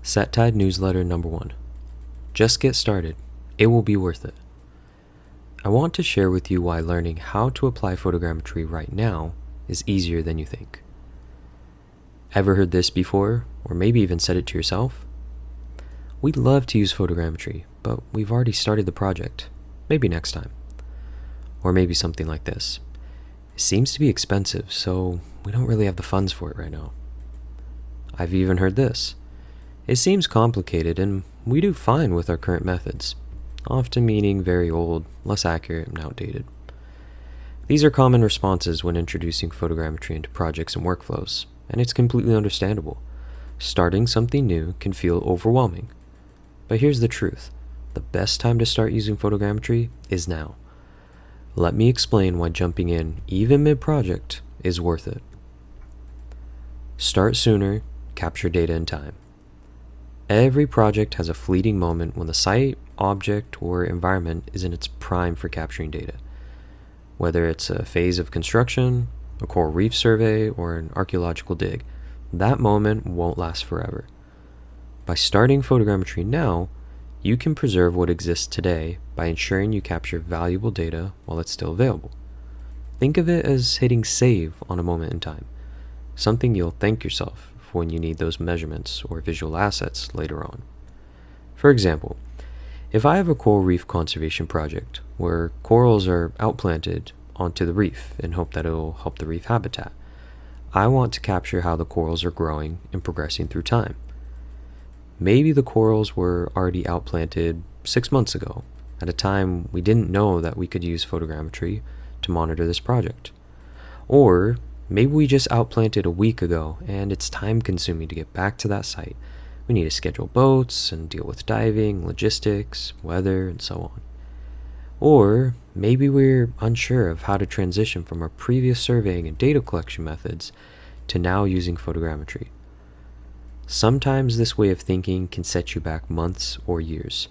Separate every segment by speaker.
Speaker 1: Settide newsletter number 1. Just get started. It will be worth it. I want to share with you why learning how to apply photogrammetry right now is easier than you think. Ever heard this before, or maybe even said it to yourself? We'd love to use photogrammetry, but we've already started the project. Maybe next time. Or maybe something like this. It seems to be expensive, so we don't really have the funds for it right now. I've even heard this. It seems complicated, and we do fine with our current methods, often meaning very old, less accurate, and outdated. These are common responses when introducing photogrammetry into projects and workflows, and it's completely understandable. Starting something new can feel overwhelming. But here's the truth. The best time to start using photogrammetry is now. Let me explain why jumping in, even mid-project, is worth it. Start sooner, capture data in time. Every project has a fleeting moment when the site, object, or environment is in its prime for capturing data. Whether it's a phase of construction, a coral reef survey, or an archaeological dig, that moment won't last forever. By starting photogrammetry now, you can preserve what exists today by ensuring you capture valuable data while it's still available. Think of it as hitting save on a moment in time, something you'll thank yourself for when you need those measurements or visual assets later on. For example, if I have a coral reef conservation project where corals are outplanted onto the reef in hope that it'll help the reef habitat, I want to capture how the corals are growing and progressing through time. Maybe the corals were already outplanted 6 months ago, at a time we didn't know that we could use photogrammetry to monitor this project. Or maybe we just outplanted a week ago and it's time consuming to get back to that site. We need to schedule boats and deal with diving, logistics, weather, and so on. Or maybe we're unsure of how to transition from our previous surveying and data collection methods to now using photogrammetry. Sometimes this way of thinking can set you back months or years.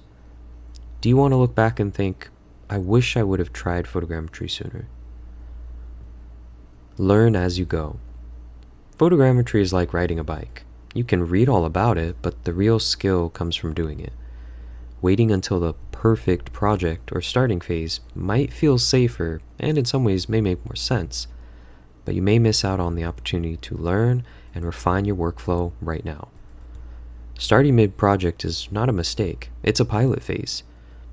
Speaker 1: Do you want to look back and think, I wish I would have tried photogrammetry sooner? Learn as you go. Photogrammetry is like riding a bike. You can read all about it, but the real skill comes from doing it. Waiting until the perfect project or starting phase might feel safer and in some ways may make more sense, but you may miss out on the opportunity to learn and refine your workflow right now. Starting mid-project is not a mistake, it's a pilot phase.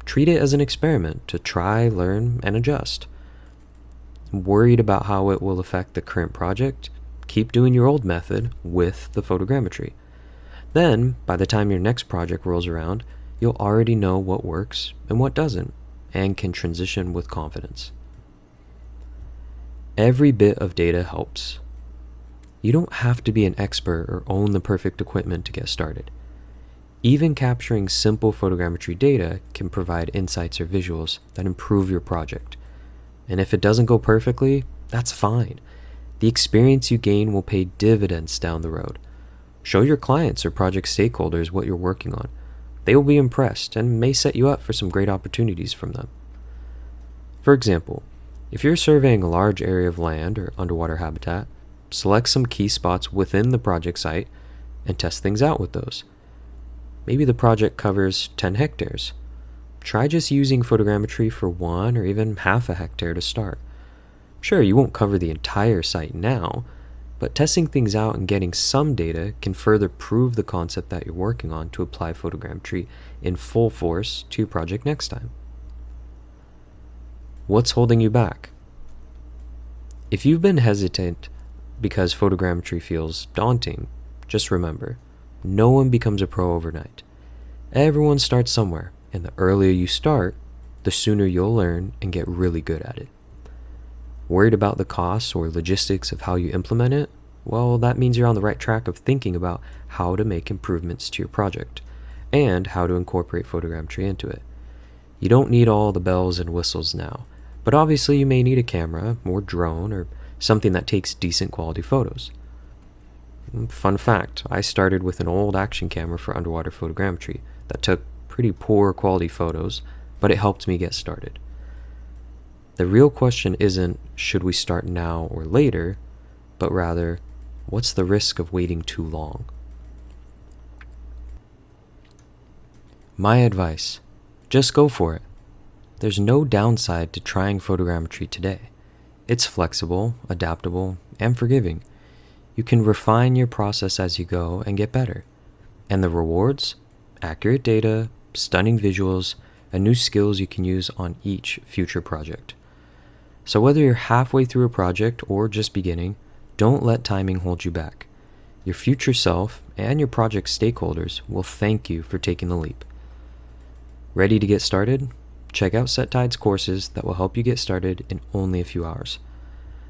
Speaker 1: Treat it as an experiment to try, learn, and adjust. Worried about how it will affect the current project? Keep doing your old method with the photogrammetry. Then, by the time your next project rolls around, you'll already know what works and what doesn't, and can transition with confidence. Every bit of data helps. You don't have to be an expert or own the perfect equipment to get started. Even capturing simple photogrammetry data can provide insights or visuals that improve your project. And if it doesn't go perfectly, that's fine. The experience you gain will pay dividends down the road. Show your clients or project stakeholders what you're working on. They will be impressed and may set you up for some great opportunities from them. For example, if you're surveying a large area of land or underwater habitat, select some key spots within the project site and test things out with those. Maybe the project covers 10 hectares. Try just using photogrammetry for 1 or even half a hectare to start. Sure, you won't cover the entire site now, but testing things out and getting some data can further prove the concept that you're working on to apply photogrammetry in full force to your project next time. What's holding you back? If you've been hesitant because photogrammetry feels daunting, just remember, no one becomes a pro overnight. Everyone starts somewhere, and the earlier you start, the sooner you'll learn and get really good at it. Worried about the costs or logistics of how you implement it? Well, that means you're on the right track of thinking about how to make improvements to your project and how to incorporate photogrammetry into it. You don't need all the bells and whistles now, but obviously you may need a camera or drone or something that takes decent quality photos. Fun fact, I started with an old action camera for underwater photogrammetry that took pretty poor quality photos, but it helped me get started. The real question isn't, should we start now or later, but rather, what's the risk of waiting too long? My advice, just go for it. There's no downside to trying photogrammetry today. It's flexible, adaptable, and forgiving. You can refine your process as you go and get better. And the rewards? Accurate data, stunning visuals, and new skills you can use on each future project. So whether you're halfway through a project or just beginning, don't let timing hold you back. Your future self and your project stakeholders will thank you for taking the leap. Ready to get started? Check out Settide's courses that will help you get started in only a few hours.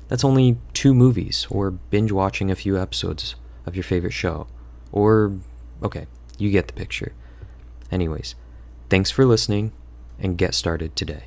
Speaker 1: That's only 2 movies or binge watching a few episodes of your favorite show. Or, okay, you get the picture. Anyways, thanks for listening and get started today.